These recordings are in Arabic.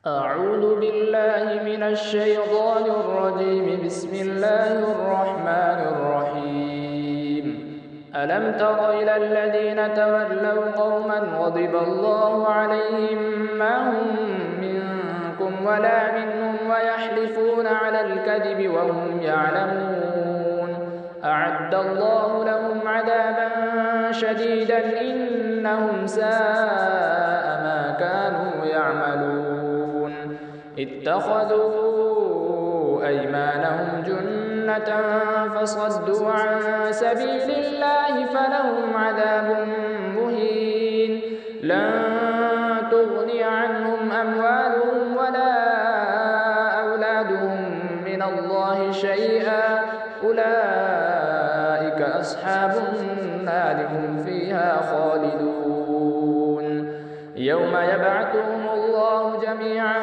أعوذ بالله من الشيطان الرجيم. بسم الله الرحمن الرحيم. ألم تر إلى الذين تولوا قوما غضب الله عليهم ما هم منكم ولا منهم ويحلفون على الكذب وهم يعلمون. أعد الله لهم عذابا شديدا إنهم ساء ما كانوا يعملون. اتخذوا أيمانهم جنة فصدوا عن سبيل الله فلهم عذاب مهين. لن تغني عنهم أموالهم ولا أولادهم من الله شيئا. أولئك أصحاب النار هم فيها خالدون. يوم يبعثهم الله جميعا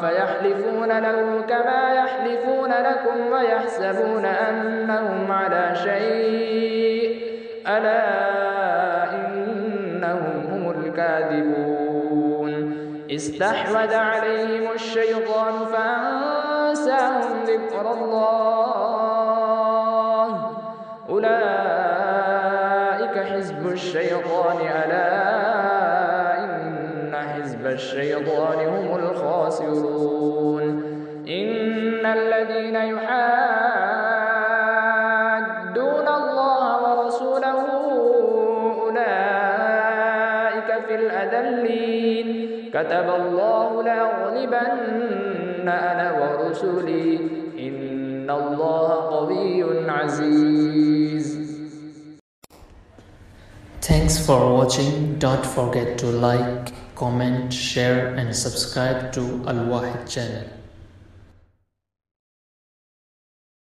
فيحلفون له كما يحلفون لكم ويحسبون أنهم على شيء ألا إنهم هم الكاذبون. استحوذ عليهم الشيطان فأنساهم ذكر الله. أولئك حزب الشيطان ألا الشيطان هم الخاسرون. إن الذين يحادون الله ورسوله أولئك في الأذلين. كتب الله لأغلبن أنا ورسلي إن الله قوي عزيز. Thanks for watching. Don't forget to like, comment, share and subscribe to Al Wahid channel.